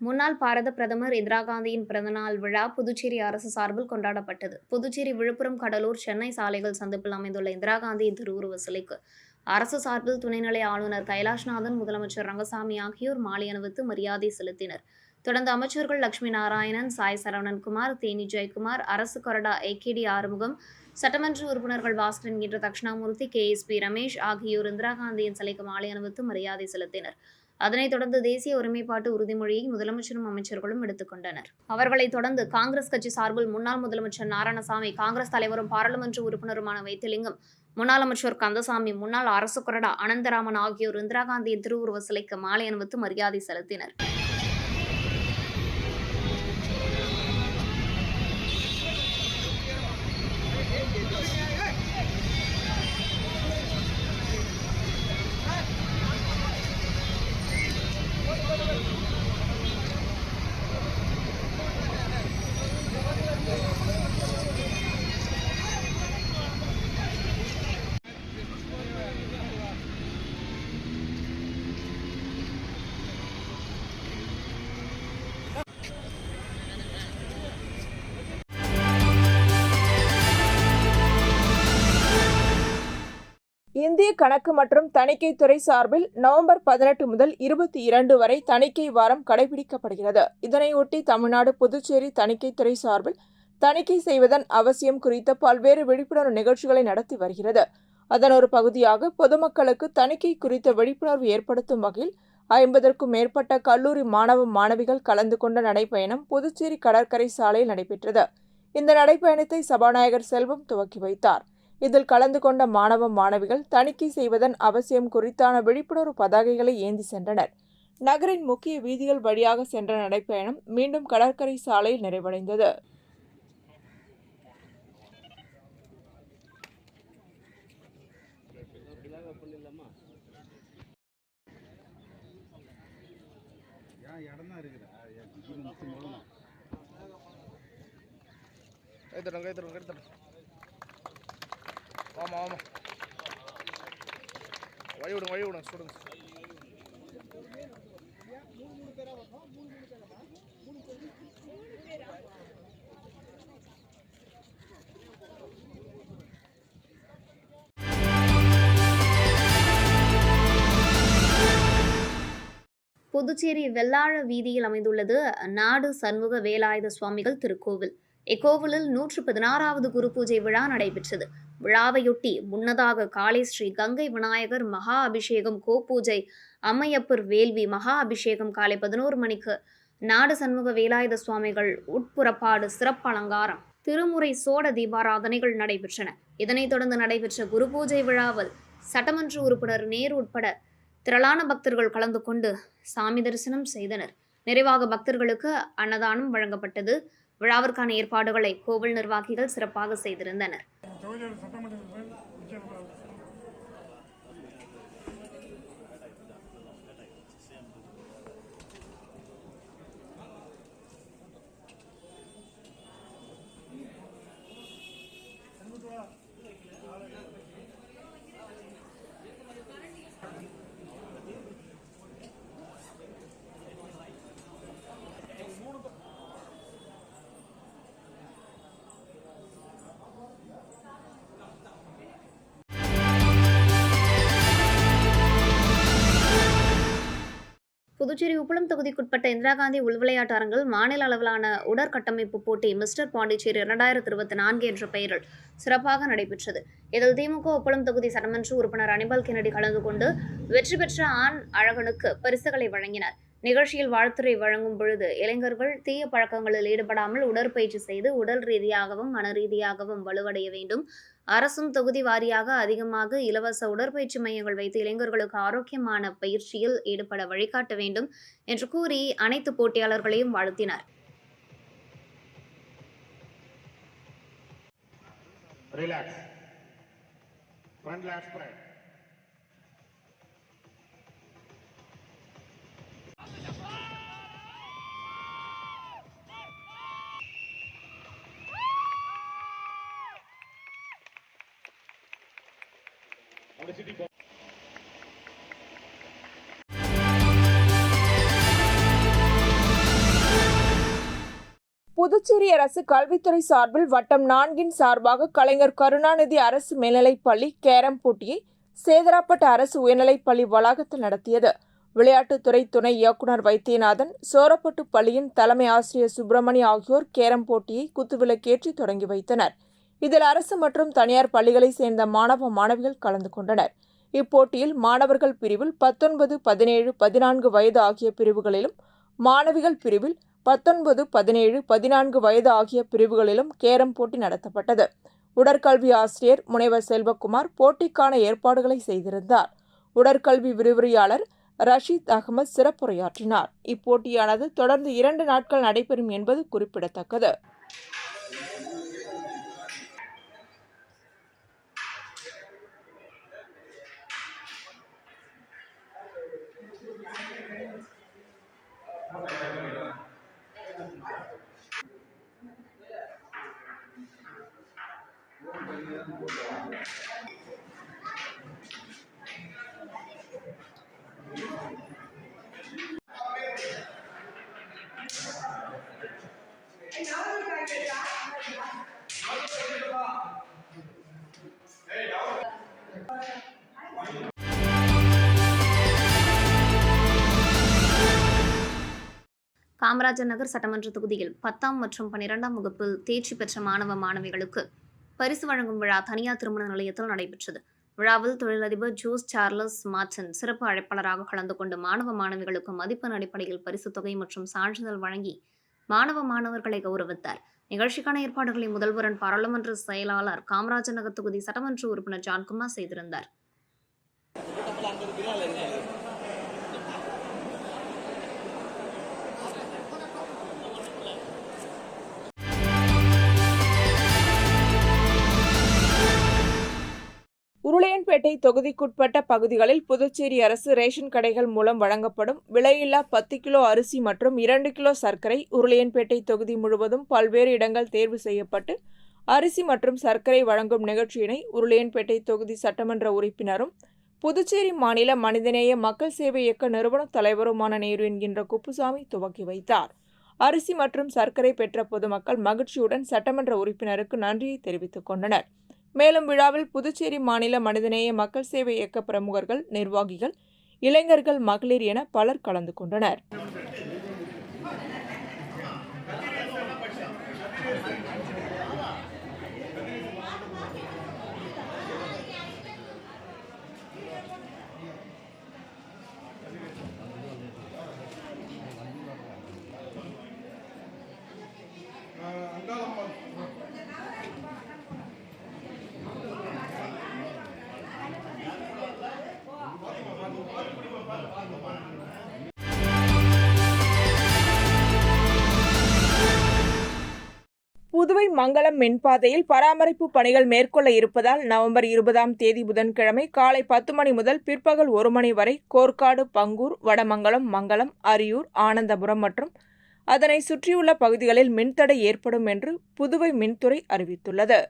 முன்னாள் பாரத பிரதமர் இந்திரா காந்தியின் பிறந்தநாள் விழா புதுச்சேரி அரசு சார்பில் கொண்டாடப்பட்டது. புதுச்சேரி, விழுப்புரம், கடலூர், சென்னை சாலைகள் சந்திப்பில் அமைந்துள்ள இந்திரா காந்தியின் திருவுருவ சிலைக்கு அரசு சார்பில் துணைநிலை ஆளுநர் கைலாஷ்நாதன், முதலமைச்சர் ரங்கசாமி ஆகியோர் மாலை அணிவித்து மரியாதை செலுத்தினர். தொடர்ந்து அமைச்சர்கள் லட்சுமி நாராயணன், சாய் சரவணன்குமார், தேனி ஜெயக்குமார், அரசு கொறடா ஏகேடி ஆறுமுகம், சட்டமன்ற உறுப்பினர்கள் பாஸ்கர் என்கின்ற தட்சிணாமூர்த்தி, KSP ரமேஷ் ஆகியோர் இந்திரா காந்தியின் சிலைக்கு மாலை அணிவித்து மரியாதை செலுத்தினர். அதனைத் தொடர்ந்து தேசிய ஒருமைப்பாட்டு உறுதிமொழியை முதலமைச்சரும் அமைச்சர்களும் எடுத்துக் கொண்டனர். அவர்களைத் தொடர்ந்து காங்கிரஸ் கட்சி சார்பில் முன்னாள் முதலமைச்சர் நாராயணசாமி, காங்கிரஸ் தலைவரும் பாராளுமன்ற உறுப்பினருமான வைத்திலிங்கம், முன்னாள் அமைச்சர் கந்தசாமி, முன்னாள் அரசு கொறடா அனந்தராமன் ஆகியோர் இந்திரா காந்தியின் திருவுருவ சிலைக்கு மாலை அணிவித்து மரியாதை செலுத்தினர். இந்திய கணக்கு மற்றும் தணிக்கை துறை சார்பில் நவம்பர் 18 முதல் 22 வரை தணிக்கை வாரம் கடைபிடிக்கப்படுகிறது. இதனையொட்டி தமிழ்நாடு, புதுச்சேரி தணிக்கை துறை சார்பில் தணிக்கை செய்வதன் அவசியம் குறித்த பல்வேறு விழிப்புணர்வு நிகழ்ச்சிகளை நடத்தி வருகிறது. அதன் ஒரு பகுதியாக பொதுமக்களுக்கு தணிக்கை குறித்த விழிப்புணர்வு ஏற்படுத்தும் வகையில் 50க்கும் மேற்பட்ட கல்லூரி மாணவ மாணவிகள் கலந்து கொண்ட நடைப்பயணம் புதுச்சேரி கடற்கரை சாலையில் நடைபெற்றது. இந்த நடைப்பயணத்தை சபாநாயகர் செல்வம் துவக்கி வைத்தார். இதில் கலந்து கொண்ட மாணவ மாணவிகள் தணிக்கை செய்வதன் அவசியம் குறித்தான விழிப்புணர்வு பதாகைகளை ஏந்தி சென்றனர். நகரின் முக்கிய வீதிகள் வழியாக சென்ற நடைப்பயணம் மீண்டும் கடற்கரை சாலையில் நிறைவடைந்தது. ஆமாம் ஆமாம், வழி விடுங்க ஸ்டூடெண்ட்ஸ். புதுச்சேரி வெள்ளாழ வீதியில் அமைந்துள்ளது நாடு சண்முக வேலாயுத சுவாமிகள் திருக்கோவில். இக்கோவிலில் 116வது குரு பூஜை விழா நடைபெற்றது. விழாவையொட்டி முன்னதாக காலை ஸ்ரீ கங்கை விநாயகர் மகா அபிஷேகம், கோபூஜை, அம்மையப்பர் வேள்வி, மகா அபிஷேகம் காலை 11 மணிக்கு நாடு சண்முக வேலாயுத சுவாமிகள் உட்புறப்பாடு, சிறப்பு அலங்காரம், திருமுறை சோட தீபாராதனைகள் நடைபெற்றன. இதனைத் தொடர்ந்து நடைபெற்ற குரு பூஜை விழாவில் சட்டமன்ற உறுப்பினர் நேரு உட்பட திரளான பக்தர்கள் கலந்து கொண்டு சாமி தரிசனம் செய்தனர். நிறைவாக பக்தர்களுக்கு அன்னதானம் வழங்கப்பட்டது. விழாவிற்கான ஏற்பாடுகளை கோவில் நிர்வாகிகள் சிறப்பாக செய்திருந்தனர். புதுச்சேரி உப்பளம் தொகுதிக்குட்பட்ட இந்திரா காந்தி உள்விளையாட்டு அரங்கில் மாநில அளவிலான உடற்கட்டமைப்பு போட்டி மிஸ்டர் பாண்டிச்சேரி 2024 என்ற பெயரில் சிறப்பாக நடைபெற்றது. இதில் திமுக உப்பளம் தொகுதி சட்டமன்ற உறுப்பினர் அனிபால் கென்னடி கலந்து கொண்டு வெற்றி பெற்ற ஆண் அழகனுக்கு பரிசுகளை வழங்கினார். நிகழ்ச்சியில் வாழ்த்துரை வழங்கும் பொழுது இளைஞர்கள் தீய பழக்கங்களில் ஈடுபடாமல் உடற்பயிற்சி செய்து உடல் ரீதியாகவும் மன ரீதியாகவும் வலுவடைய வேண்டும். அரசும் தொகுதி வாரியாக அதிகமாக இலவச உடற்பயிற்சி மையங்கள் வைத்து இளைஞர்களுக்கு ஆரோக்கியமான பயிற்சியில் ஈடுபட வழிகாட்ட வேண்டும் என்று கூறி அனைத்து போட்டியாளர்களையும் வாழ்த்தினார். புதுச்சேரி அரசு கல்வித்துறை சார்பில் வட்டம் 4 சார்பாக கலைஞர் கருணாநிதி அரசு மேல்நிலைப்பள்ளி கேரம் போட்டியை சேதராப்பட்டு அரசு உயர்நிலைப்பள்ளி வளாகத்தில் நடத்தியது. விளையாட்டுத்துறை துணை இயக்குநர் வைத்தியநாதன், சோரப்பட்டு பள்ளியின் தலைமை ஆசிரியர் சுப்பிரமணி ஆகியோர் கேரம் போட்டியை குத்துவிளக்கேற்றி தொடங்கி வைத்தனர். இதில் அரசு மற்றும் தனியார் பள்ளிகளைச் சேர்ந்த மாணவ மாணவிகள் கலந்து கொண்டனர். இப்போட்டியில் மாணவர்கள் பிரிவில் 19, 17, 14 வயது ஆகிய பிரிவுகளிலும், மாணவிகள் பிரிவில் 19, 17, 14 வயது ஆகிய பிரிவுகளிலும் கேரம் போட்டி நடத்தப்பட்டது. உடற்கல்வி ஆசிரியர் முனைவர் செல்வகுமார் போட்டிக்கான ஏற்பாடுகளை செய்திருந்தார். உடற்கல்வி விரிவுரையாளர் ரஷீத் அகமது சிறப்புரையாற்றினார். இப்போட்டியானது தொடர்ந்து 2 நாட்கள் நடைபெறும் என்பது குறிப்பிடத்தக்கது. காமராஜர் நகர் சட்டமன்ற தொகுதியில் 10ஆம் மற்றும் 12ஆம் வகுப்பில் தேர்ச்சி பெற்ற மாணவ மாணவிகளுக்கு பரிசு வழங்கும் விழா தனியார் திருமண நிலையத்தில் நடைபெற்றது. விழாவில் தொழிலதிபர் ஜோஸ் சார்லஸ் மார்டின் சிறப்பு அழைப்பாளராக கலந்து கொண்டு மாணவ மாணவிகளுக்கு மதிப்பெண் அடிப்படையில் பரிசுத் தொகை மற்றும் சான்றிதழ் வழங்கி மாணவ மாணவர்களை கௌரவித்தார். நிகழ்ச்சிக்கான ஏற்பாடுகளை முதல்வரின் பாராளுமன்ற செயலாளர் காமராஜர் நகர் தொகுதி சட்டமன்ற உறுப்பினர் ஜான்குமார் செய்திருந்தார். உருளையன்பேட்டை தொகுதிக்குட்பட்ட பகுதிகளில் புதுச்சேரி அரசு ரேஷன் கடைகள் மூலம் வழங்கப்படும் விலையில்லா 10 கிலோ அரிசி மற்றும் 2 கிலோ சர்க்கரை உருளையன்பேட்டை தொகுதி முழுவதும் பல்வேறு இடங்கள் தேர்வு செய்யப்பட்டு அரிசி மற்றும் சர்க்கரை வழங்கும் நிகழ்ச்சியினை உருளையன்பேட்டை தொகுதி சட்டமன்ற உறுப்பினரும் புதுச்சேரி மாநில மனிதநேய மக்கள் சேவை இயக்க நிறுவன தலைவருமான நேரு என்கின்ற குப்புசாமி துவக்கி வைத்தார். அரிசி மற்றும் சர்க்கரை பெற்ற பொதுமக்கள் மகிழ்ச்சியுடன் சட்டமன்ற உறுப்பினருக்கு நன்றியை தெரிவித்துக் கொண்டனர். மேலும் விழாவில் புதுச்சேரி மாநில மனிதநேய மக்கள் சேவை இயக்க பிரமுகர்கள், நிர்வாகிகள், இளைஞர்கள், மகளிர் என பலர் கலந்து கொண்டனர். புதுவை மங்கலம் மின்பாதையில் பராமரிப்பு பணிகள் மேற்கொள்ள இருப்பதால் நவம்பர் 20ஆம் தேதி புதன்கிழமை காலை 10 மணி முதல் பிற்பகல் 1 மணி வரை கோர்க்காடு, பங்கூர், வடமங்கலம், மங்கலம், அரியூர், ஆனந்தபுரம் மற்றும் அதனை சுற்றியுள்ள பகுதிகளில் மின்தடை ஏற்படும் என்று புதுவை மின்துறை அறிவித்துள்ளது.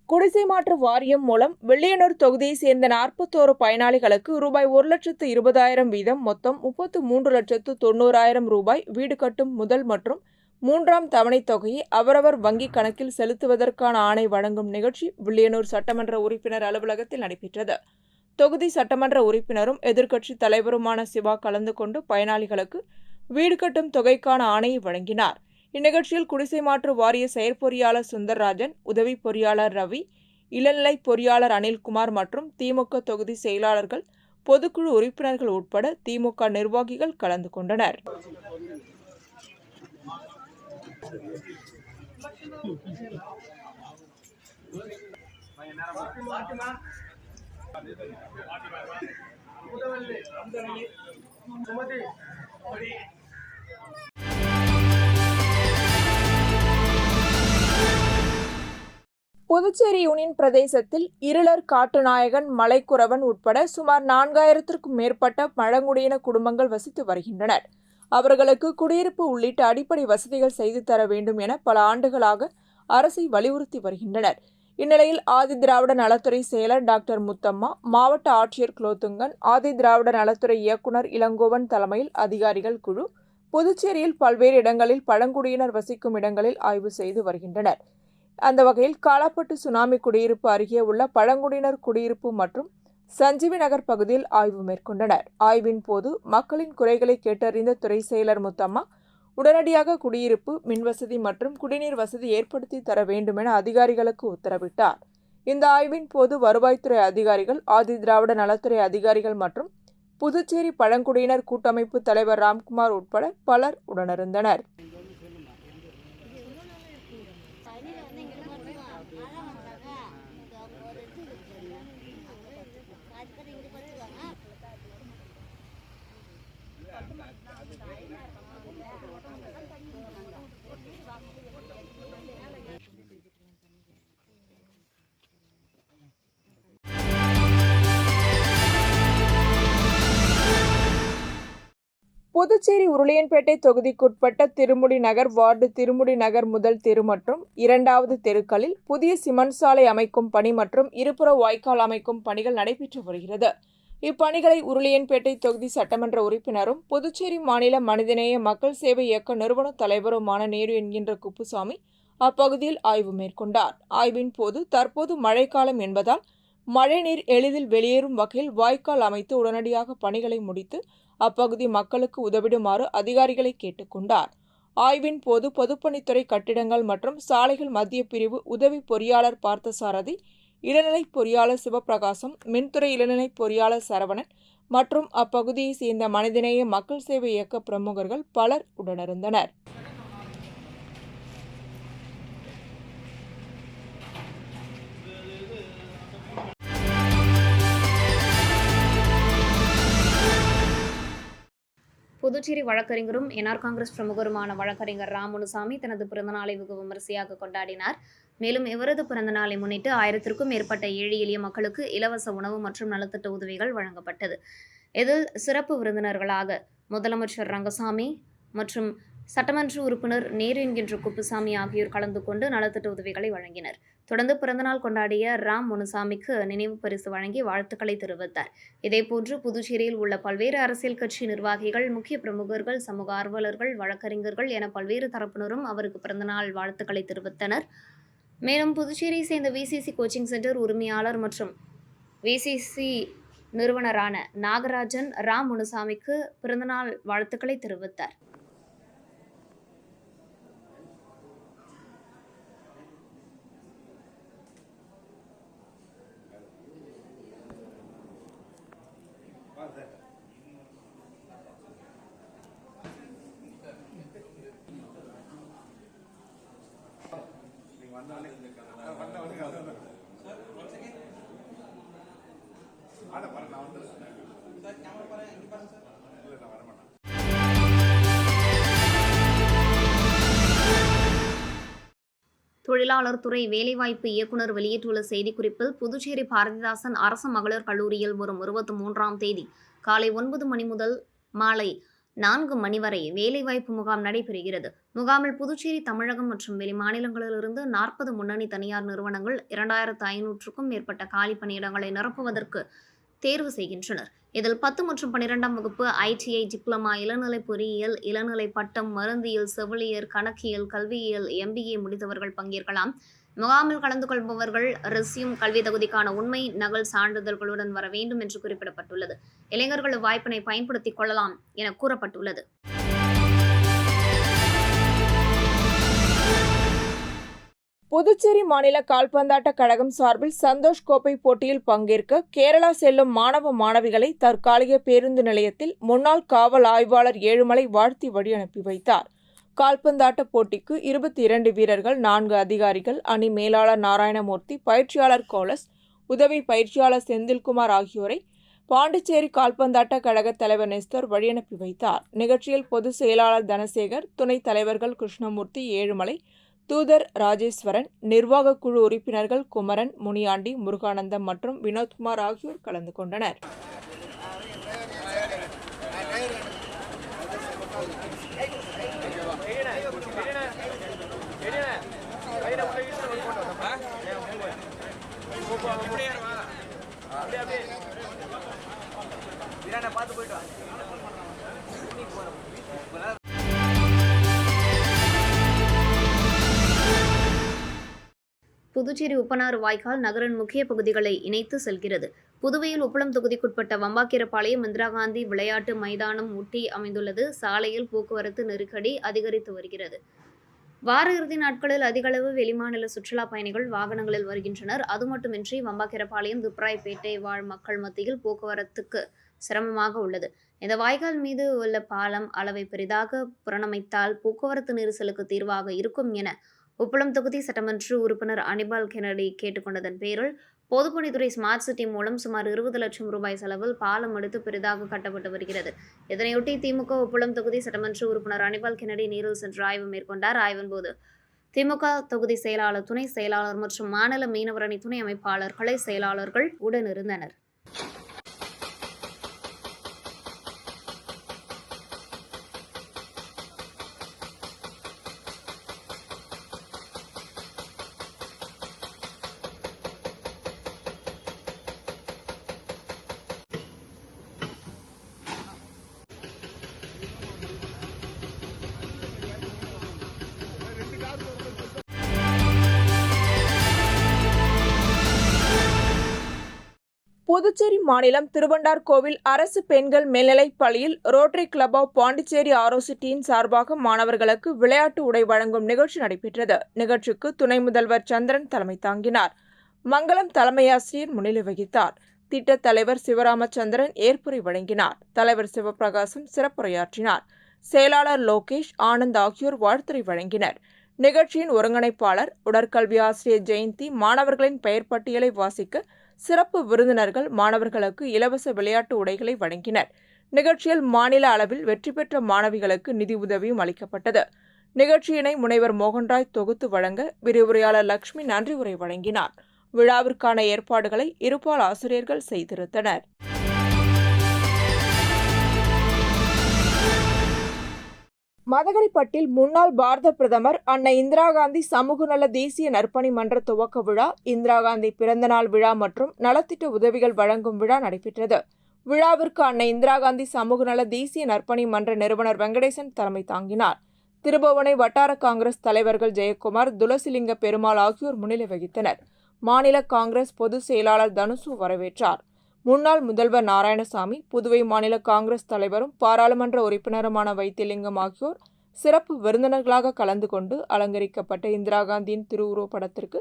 குடிசை மாற்று வாரியம் மூலம் வில்லியனூர் தொகுதியை சேர்ந்த 41 பயனாளிகளுக்கு ரூபாய் 1,20,000 வீதம் மொத்தம் 33,90,000 ரூபாய் வீடு கட்டும் முதல் மற்றும் 3ஆம் தவணை தொகையை அவரவர் வங்கிக் கணக்கில் செலுத்துவதற்கான ஆணை வழங்கும் நிகழ்ச்சி வில்லியனூர் சட்டமன்ற உறுப்பினர் அலுவலகத்தில் நடைபெற்றது. தொகுதி சட்டமன்ற உறுப்பினரும் எதிர்க்கட்சி தலைவருமான சிவா கலந்து கொண்டு பயனாளிகளுக்கு வீடு கட்டும் தொகைக்கான ஆணையை வழங்கினார். இந்நிகழ்ச்சியில் குடிசை மாற்று வாரிய செயற்பொறியாளர் சுந்தர்ராஜன், உதவி பொறியாளர் ரவி, இளநிலை பொறியாளர் அனில்குமார் மற்றும் திமுக தொகுதி செயலாளர்கள், பொதுக்குழு உறுப்பினர்கள் உட்பட திமுக நிர்வாகிகள் கலந்து கொண்டனர். புதுச்சேரி யூனியன் பிரதேசத்தில் இருளர், காட்டுநாயகன், மலைக்குறவன் உட்பட சுமார் 4000க்கும் மேற்பட்ட பழங்குடியின குடும்பங்கள் வசித்து வருகின்றனர். அவர்களுக்கு குடியிருப்பு உள்ளிட்ட அடிப்படை வசதிகள் செய்து தர வேண்டும் என பல ஆண்டுகளாக அரசை வலியுறுத்தி வருகின்றனர். இந்நிலையில் ஆதி திராவிட நலத்துறை செயலர் டாக்டர் முத்தம்மா, மாவட்ட ஆட்சியர் குலோத்துங்கன், ஆதி திராவிட நலத்துறை இயக்குநர் இளங்கோவன் தலைமையில் அதிகாரிகள் குழு புதுச்சேரியில் பல்வேறு இடங்களில் பழங்குடியினர் வசிக்கும் இடங்களில் ஆய்வு செய்து வருகின்றனர். அந்த வகையில் காலாப்பட்டு சுனாமி குடியிருப்பு அருகே உள்ள பழங்குடியினர் குடியிருப்பு மற்றும் சஞ்சீவி நகர் பகுதியில் ஆய்வு மேற்கொண்டனர். ஆய்வின் போது மக்களின் குறைகளை கேட்டறிந்த துறை செயலர் முத்தம்மா, உடனடியாக குடியிருப்பு, மின்வசதி மற்றும் குடிநீர் வசதி ஏற்படுத்தி தர வேண்டும் என அதிகாரிகளுக்கு உத்தரவிட்டார். இந்த ஆய்வின் போது வருவாய்த்துறை அதிகாரிகள், ஆதி திராவிட நலத்துறை அதிகாரிகள் மற்றும் புதுச்சேரி பழங்குடியினர் கூட்டமைப்பு தலைவர் ராம்குமார் உட்பட பலர் உடனிருந்தனர். புதுச்சேரி உருளையன்பேட்டை தொகுதிக்குட்பட்ட திருமுடி நகர் வார்டு திருமுடி நகர் முதல் தெரு மற்றும் 2வது தெருக்களில் புதிய சிமெண்ட் சாலை அமைக்கும் பணி மற்றும் இருபுற வாய்க்கால் அமைக்கும் பணிகள் நடைபெற்று வருகிறது. இப்பணிகளை உருளையன்பேட்டை தொகுதி சட்டமன்ற உறுப்பினரும் புதுச்சேரி மாநில மனிதநேய மக்கள் சேவை இயக்க நிறுவன தலைவருமான நேரு என்கின்ற குப்புசாமி அப்பகுதியில் ஆய்வு மேற்கொண்டார். ஆய்வின் போது தற்போது மழைக்காலம் என்பதால் மழைநீர் எளிதில் வெளியேறும் வகையில் வாய்க்கால் அமைத்து உடனடியாக பணிகளை முடித்து அப்பகுதி மக்களுக்கு உதவிடுமாறு அதிகாரிகளை கேட்டுக்கொண்டார். ஆய்வின் போது பொதுப்பணித்துறை கட்டிடங்கள் மற்றும் சாலைகள் மத்திய பிரிவு உதவி பொறியாளர் பார்த்தசாரதி, இளநிலை பொறியாளர் சிவபிரகாசம், மின்துறை இளநிலை பொறியாளர் சரவணன் மற்றும் அப்பகுதியை சேர்ந்த மனிதநேய மக்கள் சேவை இயக்க பிரமுகர்கள் பலர் உடனிருந்தனர். புதுச்சேரி வழக்கறிஞரும் என்ஆர் காங்கிரஸ் பிரமுகருமான வழக்கறிஞர் ரா முனுசாமி தனது பிறந்தநாளை வெகு விமரிசையாக கொண்டாடினார். மேலும் இவரது பிறந்தநாளை முன்னிட்டு 1000க்கும் மேற்பட்ட ஏழை எளிய மக்களுக்கு இலவச உணவு மற்றும் நலத்திட்ட உதவிகள் வழங்கப்பட்டது. இதில் சிறப்பு விருந்தினர்களாக முதலமைச்சர் ரங்கசாமி மற்றும் சட்டமன்ற உறுப்பினர் நேரு என்கின்ற குப்புசாமி ஆகியோர் கலந்து கொண்டு நலத்திட்ட உதவிகளை வழங்கினர். தொடர்ந்து பிறந்தநாள் கொண்டாடிய ராம் முனுசாமிக்கு நினைவு பரிசு வழங்கி வாழ்த்துக்களை தெரிவித்தார். இதேபோன்று புதுச்சேரியில் உள்ள பல்வேறு அரசியல் கட்சி நிர்வாகிகள், முக்கிய பிரமுகர்கள், சமூக ஆர்வலர்கள், வழக்கறிஞர்கள் என பல்வேறு தரப்பினரும் அவருக்கு பிறந்தநாள் வாழ்த்துக்களை தெரிவித்தனர். மேலும் புதுச்சேரியை சேர்ந்த விசிசி கோச்சிங் சென்டர் உரிமையாளர் மற்றும் விசிசி நிறுவனரான நாகராஜன் ராம் முனுசாமிக்கு பிறந்தநாள் வாழ்த்துக்களை தெரிவித்தார். தொழிலாளர் துறை வேலைவாய்ப்பு இயக்குநர் வெளியிட்டுள்ள செய்திக்குறிப்பில், புதுச்சேரி பாரதிதாசன் அரசு மகளிர் கல்லூரியில் வரும் 23ஆம் தேதி காலை 9 மணி முதல் மாலை 4 மணி வரை வேலைவாய்ப்பு முகாம் நடைபெறுகிறது. முகாமில் புதுச்சேரி, தமிழகம் மற்றும் வெளி மாநிலங்களிலிருந்து 40 முன்னணி தனியார் நிறுவனங்கள் 2500க்கும் மேற்பட்ட காலி பணியிடங்களை நிரப்புவதற்கு தேர்வு செய்கின்றனர். இதில் 10 மற்றும் 12ஆம் வகுப்பு ITI, டிப்ளமா, இளநிலை பொறியியல், இளநிலை பட்டம், மருந்தியல், செவிலியர், கணக்கியல், கல்வியியல், MBA முடித்தவர்கள் பங்கேற்கலாம். முகாமில் கலந்து கொள்பவர்கள் ரெஸ்யூம், கல்வி தகுதிக்கான உண்மை நகல் சான்றிதழ்களுடன் வர வேண்டும் என்று குறிப்பிடப்பட்டுள்ளது. இளைஞர்கள் வாய்ப்பினை பயன்படுத்திக் கொள்ளலாம் என கூறப்பட்டுள்ளது. புதுச்சேரி மாநில கால்பந்தாட்ட கழகம் சார்பில் சந்தோஷ் கோப்பை போட்டியில் பங்கேற்க கேரளா செல்லும் மாணவ மாணவிகளை தற்காலிக பேருந்து நிலையத்தில் முன்னாள் காவல் ஆய்வாளர் ஏழுமலை வாழ்த்தி வழி அனுப்பி வைத்தார். கால்பந்தாட்ட போட்டிக்கு 22 வீரர்கள், 4 அதிகாரிகள், அணி மேலாளர் நாராயணமூர்த்தி, பயிற்சியாளர் கோலஸ், உதவி பயிற்சியாளர் செந்தில்குமார் ஆகியோரை பாண்டிச்சேரி கால்பந்தாட்ட கழக தலைவர் நெஸ்தர் வழியனுப்பி வைத்தார். நிகழ்ச்சியில் பொதுச் செயலாளர் தனசேகர், துணைத் தலைவர்கள் கிருஷ்ணமூர்த்தி, ஏழுமலை, தூதர் ராஜேஸ்வரன், நிர்வாக குழு உறுப்பினர்கள் குமரன், முனியாண்டி, முருகானந்தம் மற்றும் வினோத்குமார் ஆகியோர் கலந்து கொண்டனர். Hey, புதுச்சேரி உப்பனாறு வாய்க்கால் நகரின் முக்கிய பகுதிகளை இணைத்து செல்கிறது. புதுவையில் உப்பளம் தொகுதிக்குட்பட்ட வம்பாக்கீரப்பாளையம் இந்திரா காந்தி விளையாட்டு மைதானம் ஒட்டி அமைந்துள்ளது. சாலையில் போக்குவரத்து நெருக்கடி அதிகரித்து வருகிறது. வார இறுதி நாட்களில் அதிகளவு வெளிமாநில சுற்றுலா பயணிகள் வாகனங்களில் வருகின்றனர். அது மட்டுமின்றி வம்பாக்கீரப்பாளையம் துப்ராய்பேட்டை வாழ் மக்கள் மத்தியில் போக்குவரத்துக்கு சிரமமாக உள்ளது. இந்த வாய்க்கால் மீது உள்ள பாலம் அளவை பெரிதாக புறணமைத்தால் போக்குவரத்து நெரிசலுக்கு தீர்வாக இருக்கும் என உப்பளம் தொகுதி சட்டமன்ற உறுப்பினர் அனிபால் கென்னடி கேட்டுக்கொண்டதன் பேரில் பொதுப்பணித்துறை ஸ்மார்ட் சிட்டி மூலம் சுமார் 20 லட்சம் ரூபாய் செலவில் பாலம் எடுத்து பெரிதாக கட்டப்பட்டு வருகிறது. இதனையொட்டி திமுக உப்பளம் தொகுதி சட்டமன்ற உறுப்பினர் அனிபால் கென்னடி நேரில் சென்று ஆய்வு மேற்கொண்டார். ஆய்வின் போது திமுக தொகுதி செயலாளர், துணை செயலாளர் மற்றும் மாநில மீனவர் அணி துணை அமைப்பாளர்கள், செயலாளர்கள் உடனிருந்தனர். புதுச்சேரி மாநிலம் திருவண்டார்கோவில் அரசு பெண்கள் மேல்நிலைப் பள்ளியில் rotary club of Pondicherry ROC team சார்பாக மாணவர்களுக்கு விளையாட்டு உடை வழங்கும் நிகழ்ச்சி நடைபெற்றது. நிகழ்ச்சிக்கு துணை முதல்வர் சந்திரன் தலைமை தாங்கினார். மங்களம் தலைமையாசிரியர் முன்னிலை வகித்தார். திட்டத் தலைவர் சிவராமச்சந்திரன் ஏற்புரை வழங்கினார். தலைவர் சிவபிரகாசம் சிறப்புரையாற்றினார். செயலாளர் லோகேஷ், ஆனந்த் ஆகியோர் வாழ்த்துரை வழங்கினர். நிகழ்ச்சியின் ஒருங்கிணைப்பாளர் உடற்கல்வி ஆசிரியர் ஜெயந்தி மாணவர்களின் பெயர் பட்டியலை வாசிக்க சிறப்பு விருந்தினர்கள் மாணவர்களுக்கு இலவச விளையாட்டு உடைகளை வழங்கினர். நிகழ்ச்சியில் மாநில அளவில் வெற்றி பெற்ற மாணவிகளுக்கு நிதி உதவியும் அளிக்கப்பட்டது. நிகழ்ச்சியினை முனைவர் மோகன்ராய் தொகுத்து வழங்க விரிவுரையாளர் லட்சுமி நன்றி உரை வழங்கினார். விழாவிற்கான ஏற்பாடுகளை இருபால் ஆசிரியர்கள் செய்திருந்தனர். மதகரிப்பட்டில் முன்னாள் பாரத பிரதமர் அன்னை இந்திரா காந்தி சமூக நல தேசிய நற்பணி மன்ற துவக்க விழா, இந்திரா காந்தி பிறந்தநாள் விழா மற்றும் நலத்திட்ட உதவிகள் வழங்கும் விழா நடைபெற்றது. விழாவிற்கு அன்னை இந்திரா காந்தி சமூக நல தேசிய நற்பணி மன்ற நிறுவனர் வெங்கடேசன் தலைமை தாங்கினார். திருபுவனை வட்டார காங்கிரஸ் தலைவர்கள் ஜெயக்குமார், துளசிலிங்க பெருமாள் ஆகியோர் முன்னிலை வகித்தனர். மாநில காங்கிரஸ் பொதுச் செயலாளர் தனுசு வரவேற்றார். முன்னாள் முதல்வர் நாராயணசாமி, புதுவை மாநில காங்கிரஸ் தலைவரும் பாராளுமன்ற உறுப்பினருமான வைத்திலிங்கம் ஆகியோர் சிறப்பு விருந்தினர்களாக கலந்து கொண்டு அலங்கரிக்கப்பட்ட இந்திரா காந்தியின் திருவுருவப் படத்திற்கு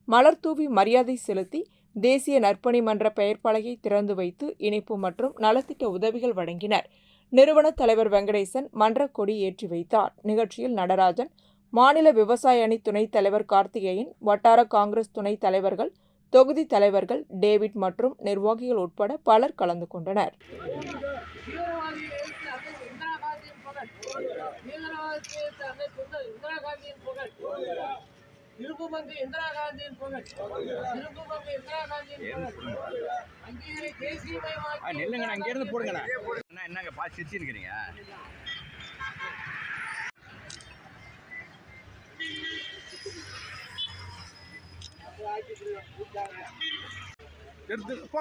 மலர் தூவி மரியாதை செலுத்தி தேசிய நற்பணி மன்ற பெயர் பலகை திறந்து வைத்து இனிப்பு மற்றும் நலத்திட்ட உதவிகள் வழங்கினர். நிறுவன தலைவர் வெங்கடேசன் மன்ற கொடி ஏற்றி வைத்தார். நிகழ்ச்சியில் நடராஜன், மாநில விவசாய அணி துணைத் தலைவர் கார்த்திகேயன், வட்டார காங்கிரஸ் துணைத் தலைவர்கள், தொகுதி தலைவர்கள் டேவிட் மற்றும் நிர்வாகிகள் உட்பட பலர் கலந்து கொண்டனர். என்னங்க பாத்து சிரிச்சிருக்கிறீங்க? எடுத்து போங்க.